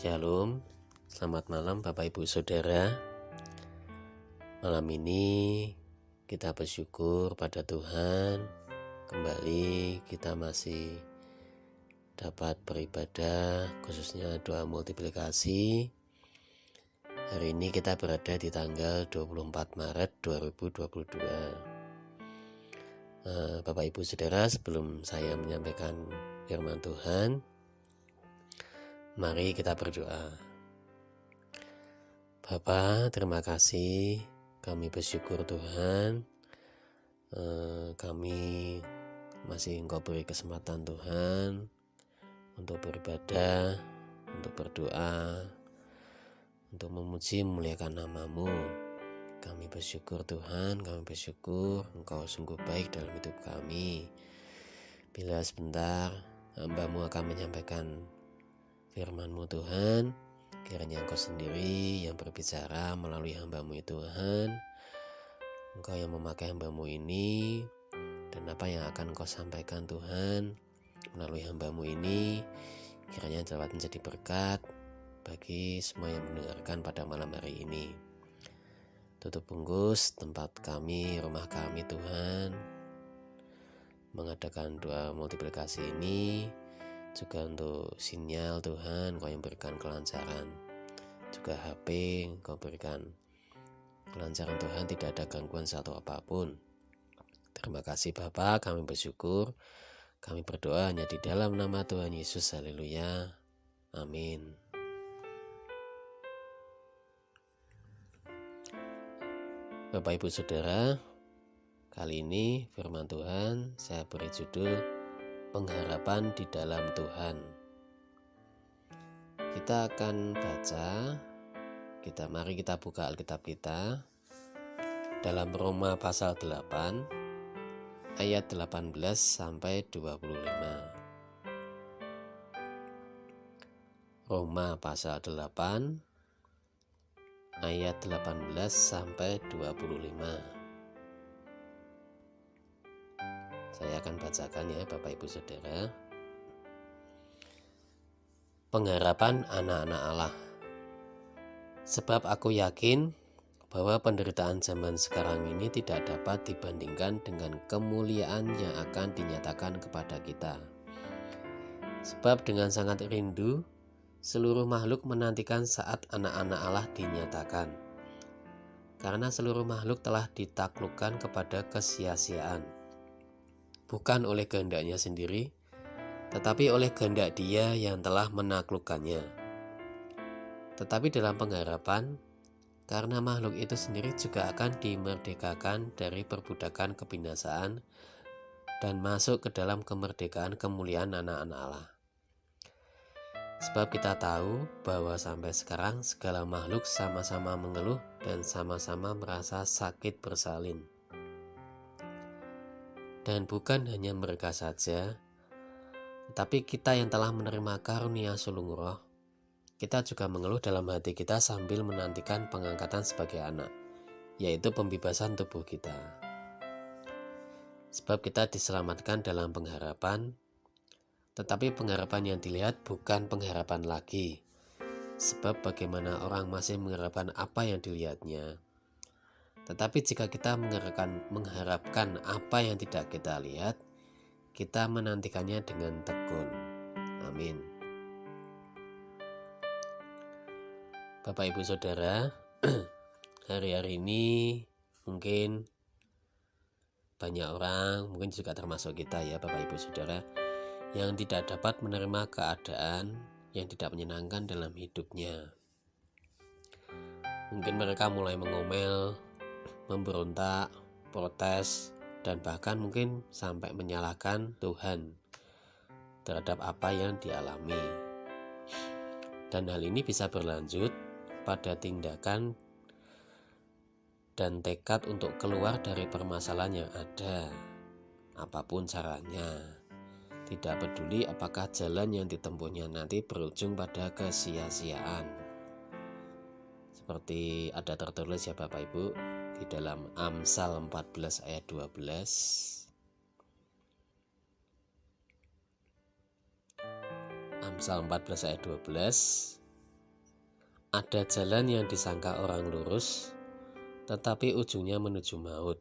Shalom, selamat malam Bapak Ibu Saudara. Malam ini kita bersyukur pada Tuhan. Kembali kita masih dapat beribadah, khususnya doa multiplikasi. Hari ini kita berada di tanggal 24 Maret 2022. Bapak Ibu Saudara, sebelum saya menyampaikan firman Tuhan, mari kita berdoa. Bapa, terima kasih. Kami bersyukur Tuhan. Kami masih Engkau beri kesempatan Tuhan untuk beribadah, untuk berdoa, untuk memuji memuliakan nama-Mu. Kami bersyukur Tuhan, kami bersyukur Engkau sungguh baik dalam hidup kami. Bila sebentar hamba-Mu akan menyampaikan firman-Mu Tuhan, kiranya Engkau sendiri yang berbicara melalui hamba-Mu Tuhan. Engkau yang memakai hamba-Mu ini, dan apa yang akan Engkau sampaikan Tuhan melalui hamba-Mu ini, kiranya dapat menjadi berkat bagi semua yang mendengarkan pada malam hari ini. Tutup bungkus tempat kami, rumah kami Tuhan, mengadakan doa multiplikasi ini, juga untuk sinyal Tuhan, Engkau yang berikan kelancaran. Juga HP, Engkau berikan kelancaran Tuhan, tidak ada gangguan satu apapun. Terima kasih Bapa, kami bersyukur. Kami berdoa hanya di dalam nama Tuhan Yesus, haleluya, amin. Bapak Ibu Saudara, kali ini firman Tuhan saya beri judul Pengharapan di dalam Tuhan. Kita akan baca, mari kita buka Alkitab kita dalam Roma pasal 8 ayat 18 sampai 25. Roma pasal 8 ayat 18 sampai 25. Saya akan bacakan ya Bapak Ibu Saudara. Pengharapan anak-anak Allah. Sebab aku yakin bahwa penderitaan zaman sekarang ini tidak dapat dibandingkan dengan kemuliaan yang akan dinyatakan kepada kita. Sebab dengan sangat rindu, seluruh makhluk menantikan saat anak-anak Allah dinyatakan. Karena seluruh makhluk telah ditaklukkan kepada kesia-siaan, bukan oleh kehendaknya sendiri, tetapi oleh kehendak Dia yang telah menaklukkannya. Tetapi dalam pengharapan, karena makhluk itu sendiri juga akan dimerdekakan dari perbudakan kebinasaan dan masuk ke dalam kemerdekaan kemuliaan anak-anak Allah. Sebab kita tahu bahwa sampai sekarang segala makhluk sama-sama mengeluh dan sama-sama merasa sakit bersalin. Dan bukan hanya mereka saja, tetapi kita yang telah menerima karunia sulung roh, kita juga mengeluh dalam hati kita sambil menantikan pengangkatan sebagai anak, yaitu pembebasan tubuh kita. Sebab kita diselamatkan dalam pengharapan, tetapi pengharapan yang dilihat bukan pengharapan lagi. Sebab bagaimana orang masih mengharapkan apa yang dilihatnya. Tetapi jika kita mengharapkan apa yang tidak kita lihat, kita menantikannya dengan tekun. Amin. Bapak Ibu Saudara, hari-hari ini mungkin banyak orang, mungkin juga termasuk kita ya Bapak Ibu Saudara, yang tidak dapat menerima keadaan yang tidak menyenangkan dalam hidupnya. Mungkin mereka mulai mengomel, memberontak, protes, dan bahkan mungkin sampai menyalahkan Tuhan terhadap apa yang dialami. Dan hal ini bisa berlanjut pada tindakan dan tekad untuk keluar dari permasalahan yang ada, apapun caranya. Tidak peduli apakah jalan yang ditempuhnya nanti berujung pada kesia-siaan. Seperti ada tertulis ya Bapak Ibu di dalam Amsal 14 ayat 12. Amsal 14 ayat 12. ada jalan yang disangka orang lurus, tetapi ujungnya menuju maut.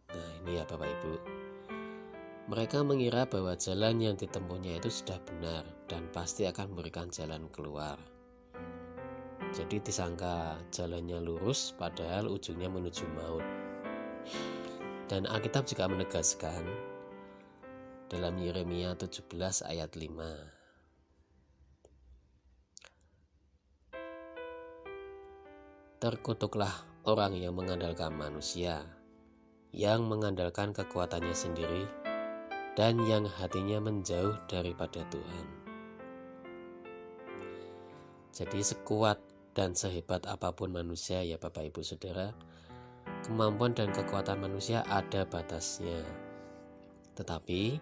Nah ini ya Bapak Ibu. Mereka mengira bahwa jalan yang ditempuhnya itu sudah benar dan pasti akan memberikan jalan keluar. Jadi disangka jalannya lurus padahal ujungnya menuju maut. Dan Alkitab juga menegaskan dalam Yeremia 17 ayat 5. Terkutuklah orang yang mengandalkan manusia, yang mengandalkan kekuatannya sendiri, dan yang hatinya menjauh daripada Tuhan. Jadi sekuat dan sehebat apapun manusia ya Bapak Ibu Saudara, kemampuan dan kekuatan manusia ada batasnya. Tetapi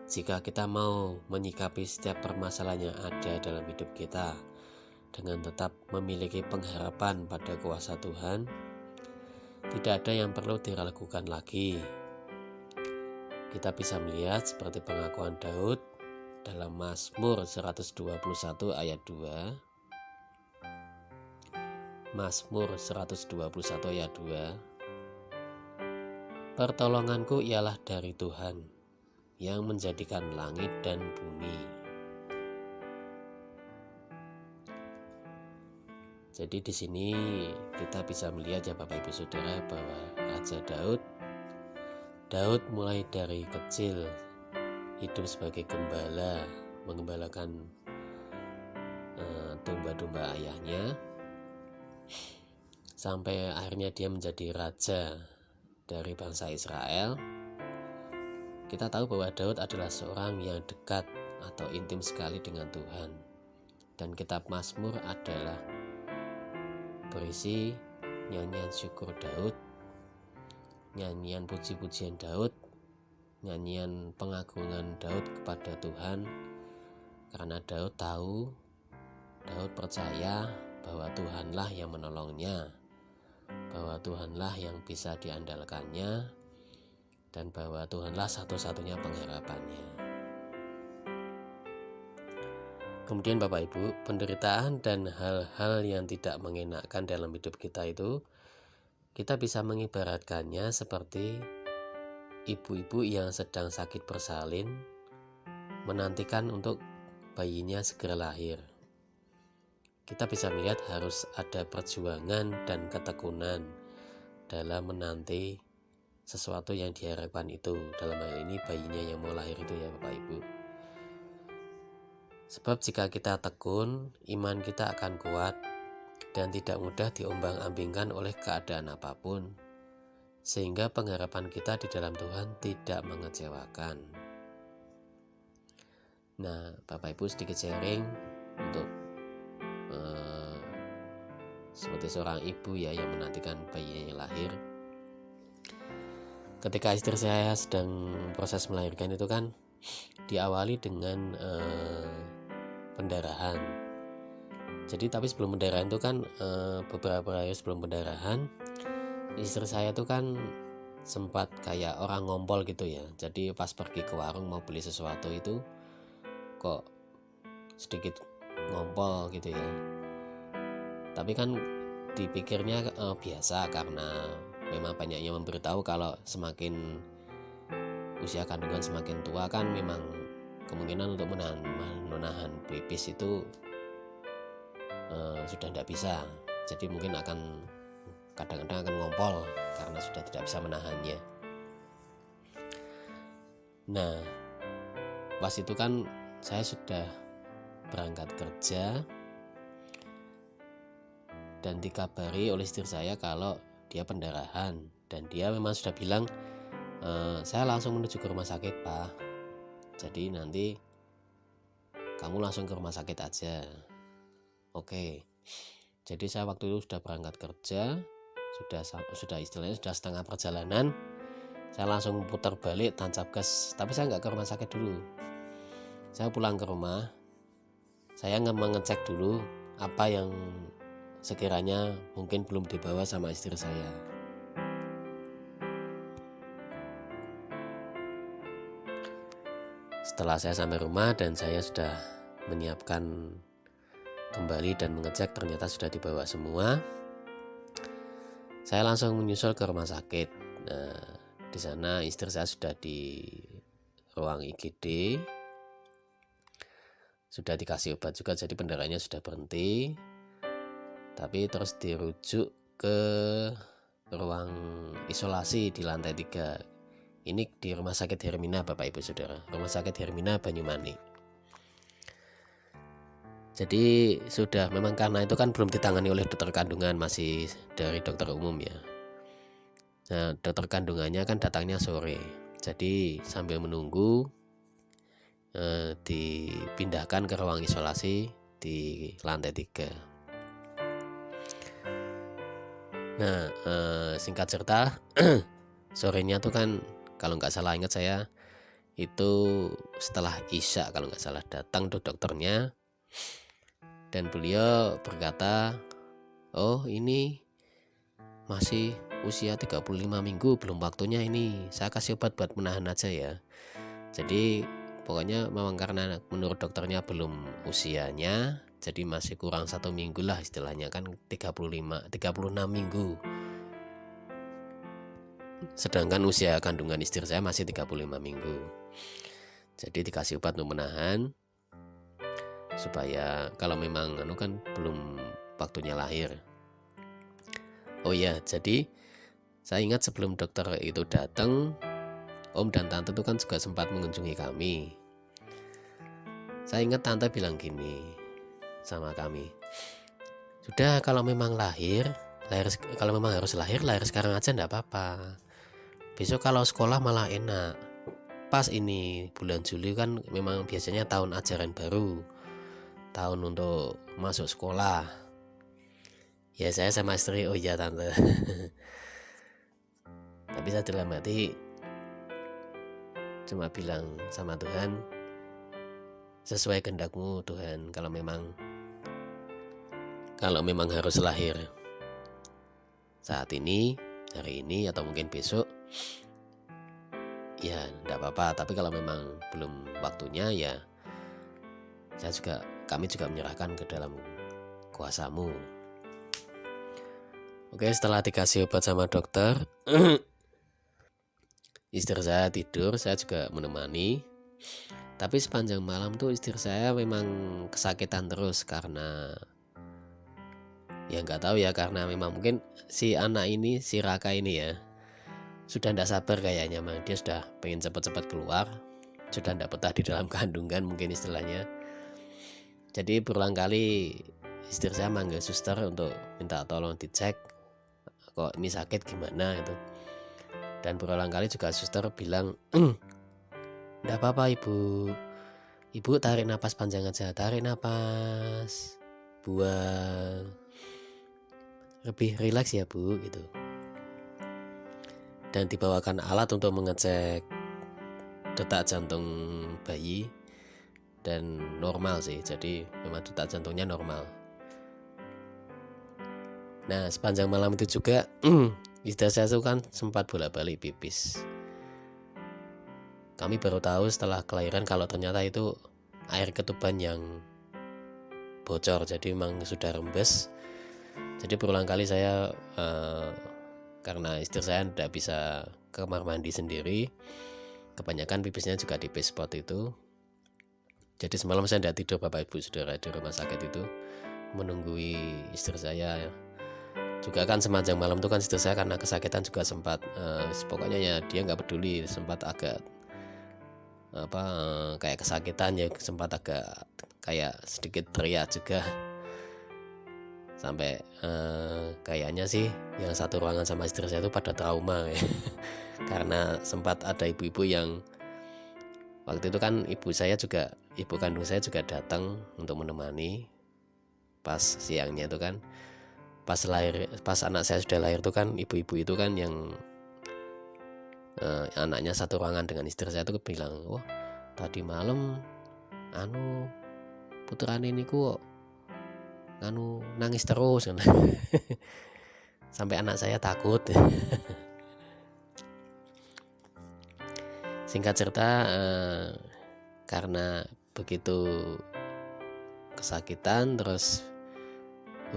jika kita mau menyikapi setiap permasalahan yang ada dalam hidup kita dengan tetap memiliki pengharapan pada kuasa Tuhan, tidak ada yang perlu diragukan lagi. Kita bisa melihat seperti pengakuan Daud dalam Mazmur 121 ayat 2. Mazmur 121 ayat 2. Pertolonganku ialah dari Tuhan yang menjadikan langit dan bumi. Jadi di sini kita bisa melihat ya Bapak Ibu Saudara bahwa Raja Daud mulai dari kecil hidup sebagai gembala, mengembalakan domba-domba ayahnya, sampai akhirnya dia menjadi raja dari bangsa Israel. Kita tahu bahwa Daud adalah seorang yang dekat atau intim sekali dengan Tuhan. Dan kitab Mazmur adalah berisi nyanyian syukur Daud, nyanyian puji-pujian Daud, nyanyian pengagungan Daud kepada Tuhan. Karena Daud percaya bahwa Tuhanlah yang menolongnya, bahwa Tuhanlah yang bisa diandalkannya, dan bahwa Tuhanlah satu-satunya pengharapannya. Kemudian Bapak Ibu, penderitaan dan hal-hal yang tidak mengenakkan dalam hidup kita itu, kita bisa mengibaratkannya seperti ibu-ibu yang sedang sakit bersalin, menantikan untuk bayinya segera lahir. Kita bisa melihat harus ada perjuangan dan ketekunan dalam menanti sesuatu yang diharapkan itu. Dalam hal ini bayinya yang mau lahir itu ya Bapak Ibu. Sebab jika kita tekun, iman kita akan kuat dan tidak mudah diombang-ambingkan oleh keadaan apapun, sehingga pengharapan kita di dalam Tuhan tidak mengecewakan. Nah Bapak Ibu, sedikit sharing untuk seperti seorang ibu ya yang menantikan bayinya yang lahir. Ketika istri saya sedang proses melahirkan itu kan diawali dengan pendarahan. Jadi tapi sebelum pendarahan itu kan beberapa hari sebelum pendarahan, istri saya itu kan sempat kayak orang ngompol gitu ya. Jadi pas pergi ke warung mau beli sesuatu itu kok sedikit ngompol gitu ya. Tapi kan dipikirnya biasa karena memang banyaknya memberitahu kalau semakin usia kandungan semakin tua kan memang kemungkinan untuk menahan pipis itu sudah tidak bisa. Jadi mungkin akan kadang-kadang akan ngompol karena sudah tidak bisa menahannya. Nah pas itu kan saya sudah berangkat kerja dan dikabari oleh istri saya kalau dia pendarahan, dan dia memang sudah bilang saya langsung menuju ke rumah sakit Pak, jadi nanti kamu langsung ke rumah sakit aja. Oke. Jadi saya waktu itu sudah berangkat kerja, sudah istilahnya sudah setengah perjalanan, saya langsung putar balik tancap gas, tapi saya nggak ke rumah sakit dulu. Saya pulang ke rumah, saya mengecek dulu apa yang sekiranya mungkin belum dibawa sama istri saya. Setelah saya sampai rumah dan saya sudah menyiapkan kembali dan mengecek, ternyata sudah dibawa semua. Saya langsung menyusul ke rumah sakit. Nah, di sana istri saya sudah di ruang IGD, sudah dikasih obat juga, jadi pendarahannya sudah berhenti. Tapi terus dirujuk ke ruang isolasi di lantai 3. Ini di Rumah Sakit Hermina, Bapak Ibu Saudara, Rumah Sakit Hermina Banyumanik. Jadi sudah, memang karena itu kan belum ditangani oleh dokter kandungan, masih dari dokter umum ya. Nah, dokter kandungannya kan datangnya sore. Jadi sambil menunggu dipindahkan ke ruang isolasi di lantai 3. Nah, singkat cerita, sorenya tuh kan kalau nggak salah, ingat saya itu setelah Isya kalau nggak salah, datang tuh dokternya. Dan beliau berkata, oh ini masih usia 35 minggu, belum waktunya ini, saya kasih obat buat menahan aja ya. Jadi pokoknya memang karena menurut dokternya belum usianya, jadi masih kurang 1 minggu lah istilahnya, kan 36 minggu. Sedangkan usia kandungan istri saya masih 35 minggu. Jadi dikasih obat untuk menahan, supaya kalau memang kan belum waktunya lahir. Oh iya, jadi saya ingat sebelum dokter itu datang, om dan tante itu kan juga sempat mengunjungi kami. Saya ingat tante bilang gini sama kami, sudah kalau memang kalau memang harus lahir sekarang aja enggak apa-apa. Besok kalau sekolah malah enak. Pas ini bulan Juli kan memang biasanya tahun ajaran baru, tahun untuk masuk sekolah. Ya saya sama istri, oh iya tante. Tapi saya dalam hati cuma bilang sama Tuhan, sesuai kehendakmu Tuhan, kalau memang harus lahir saat ini, hari ini, atau mungkin besok, ya enggak apa-apa. Tapi kalau memang belum waktunya, ya kami juga menyerahkan ke dalam kuasa-Mu. Oke, setelah dikasih obat sama dokter, istri saya tidur, saya juga menemani. Tapi sepanjang malam tuh istri saya memang kesakitan terus, karena ya nggak tahu ya, karena memang mungkin si anak ini, si Raka ini ya, sudah tidak sabar kayaknya, dia sudah pengen cepat-cepat keluar, sudah tidak betah di dalam kandungan mungkin istilahnya. Jadi berulang kali istri saya manggil suster untuk minta tolong dicek, kok ini sakit gimana gitu. Dan berulang kali juga suster bilang, tidak apa-apa ibu tarik napas panjang aja, tarik napas, buang, lebih rileks ya bu gitu. Dan dibawakan alat untuk mengecek detak jantung bayi, dan normal sih, jadi memang detak jantungnya normal. Nah, sepanjang malam itu juga istri saya itu kan sempat bolak-balik pipis. Kami baru tahu setelah kelahiran kalau ternyata itu air ketuban yang bocor, jadi memang sudah rembes. Jadi berulang kali saya karena istri saya tidak bisa ke kamar mandi sendiri, kebanyakan pipisnya juga di spot itu. Jadi semalam saya tidak tidur Bapak Ibu Saudara di rumah sakit itu, menunggui istri saya. Juga kan sepanjang malam itu kan istri saya karena kesakitan juga sempat pokoknya ya dia nggak peduli, sempat agak kayak kesakitan ya, sempat agak kayak sedikit teriak juga, sampai kayaknya sih yang satu ruangan sama istri saya itu pada trauma ya. Karena sempat ada ibu-ibu yang waktu itu kan ibu kandung saya juga datang untuk menemani pas siangnya itu kan. Pas anak saya sudah lahir itu kan, ibu-ibu itu kan yang anaknya satu ruangan dengan istri saya itu bilang, wah tadi malam putrane niku nangis terus. Sampai anak saya takut. Singkat cerita, karena begitu kesakitan, terus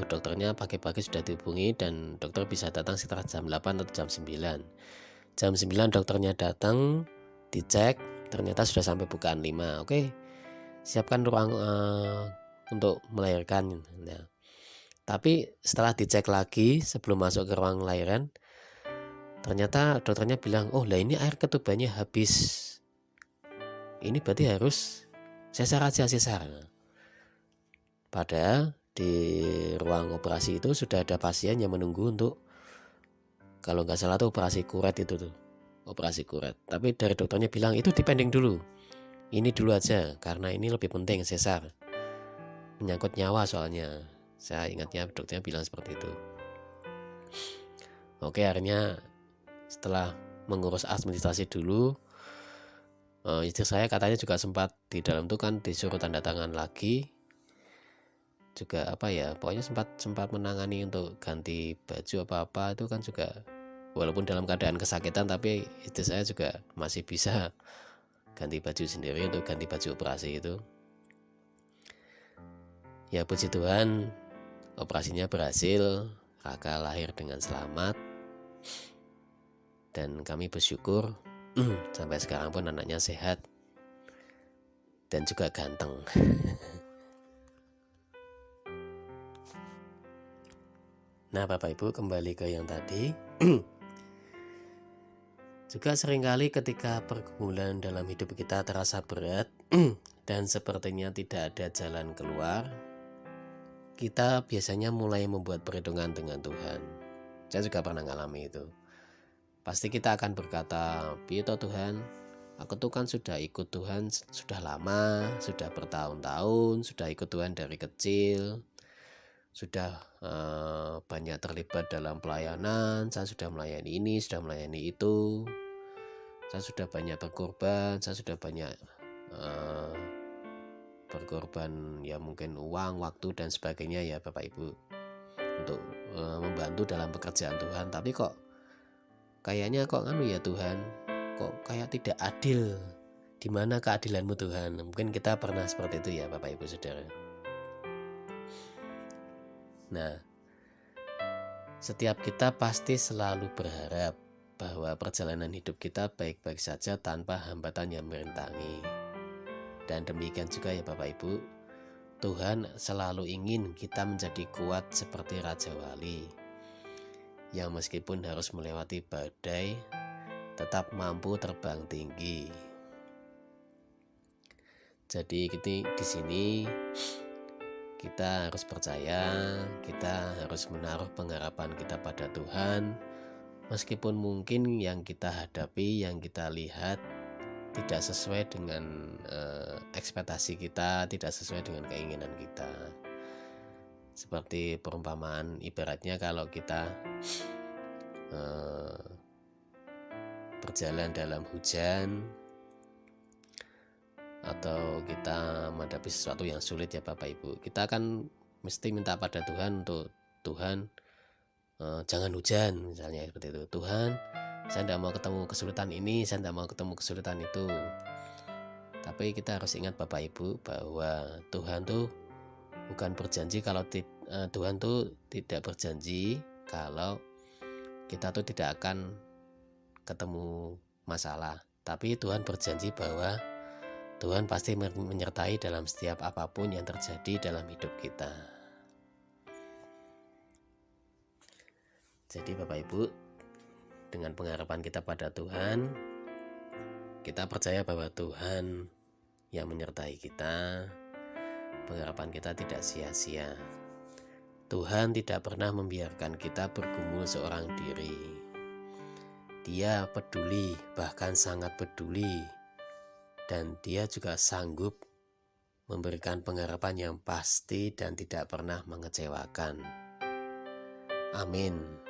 dokternya pagi-pagi sudah dihubungi dan dokter bisa datang sekitar jam 8 atau jam 9. Jam 9 dokternya datang, dicek, ternyata sudah sampai bukaan 5. Oke, siapkan ruang untuk melahirkan. Nah, tapi setelah dicek lagi sebelum masuk ke ruang lahiran, ternyata dokternya bilang, oh lah ini air ketubannya habis, ini berarti harus sesar aja, sesar. Padahal di ruang operasi itu sudah ada pasien yang menunggu untuk, kalau nggak salah tuh operasi kuret itu tuh, operasi kuret. Tapi dari dokternya bilang itu dipending dulu, ini dulu aja karena ini lebih penting sesar, menyangkut nyawa soalnya. Saya ingatnya dokternya bilang seperti itu. Oke, akhirnya setelah mengurus administrasi dulu, istri saya katanya juga sempat di dalam itu kan disuruh tanda tangan lagi, juga pokoknya sempat menangani untuk ganti baju apa itu kan juga, walaupun dalam keadaan kesakitan tapi istri saya juga masih bisa ganti baju sendiri untuk ganti baju operasi itu. Ya puji Tuhan, operasinya berhasil, Raka lahir dengan selamat, dan kami bersyukur sampai sekarang pun anaknya sehat dan juga ganteng. Nah Bapak Ibu, kembali ke yang tadi. Juga seringkali ketika pergumulan dalam hidup kita terasa berat dan sepertinya tidak ada jalan keluar, kita biasanya mulai membuat perhitungan dengan Tuhan. Saya juga pernah mengalami itu. Pasti kita akan berkata, "Piye toh Tuhan, aku tuh kan sudah ikut Tuhan sudah lama, sudah bertahun-tahun, sudah ikut Tuhan dari kecil, sudah banyak terlibat dalam pelayanan, saya sudah melayani ini, sudah melayani itu, saya sudah banyak berkorban, saya sudah banyak berkorban ya mungkin uang, waktu dan sebagainya ya Bapak Ibu, untuk membantu dalam pekerjaan Tuhan. Tapi kok kayaknya ya Tuhan, kok kayak tidak adil. Di mana keadilanmu Tuhan?" Mungkin kita pernah seperti itu ya Bapak Ibu Saudara. Nah, setiap kita pasti selalu berharap bahwa perjalanan hidup kita baik-baik saja tanpa hambatan yang merintangi. Dan demikian juga ya Bapak Ibu, Tuhan selalu ingin kita menjadi kuat seperti Raja Wali, yang meskipun harus melewati badai, tetap mampu terbang tinggi. Jadi di sini kita harus percaya, kita harus menaruh pengharapan kita pada Tuhan, meskipun mungkin yang kita hadapi, yang kita lihat tidak sesuai dengan ekspektasi kita, tidak sesuai dengan keinginan kita. Seperti perumpamaan, ibaratnya kalau kita berjalan dalam hujan, atau kita menghadapi sesuatu yang sulit ya Bapak Ibu, kita akan mesti minta pada Tuhan untuk, Tuhan jangan hujan misalnya seperti itu. Tuhan, saya tidak mau ketemu kesulitan ini, saya tidak mau ketemu kesulitan itu. Tapi kita harus ingat Bapak Ibu bahwa Tuhan tuh bukan berjanji kalau Tuhan tuh tidak berjanji kalau kita tuh tidak akan ketemu masalah. Tapi Tuhan berjanji bahwa Tuhan pasti menyertai dalam setiap apapun yang terjadi dalam hidup kita. Jadi Bapak Ibu, dengan pengharapan kita pada Tuhan, kita percaya bahwa Tuhan yang menyertai kita, pengharapan kita tidak sia-sia. Tuhan tidak pernah membiarkan kita bergumul seorang diri. Dia peduli, bahkan sangat peduli. Dan dia juga sanggup memberikan pengharapan yang pasti dan tidak pernah mengecewakan. Amin.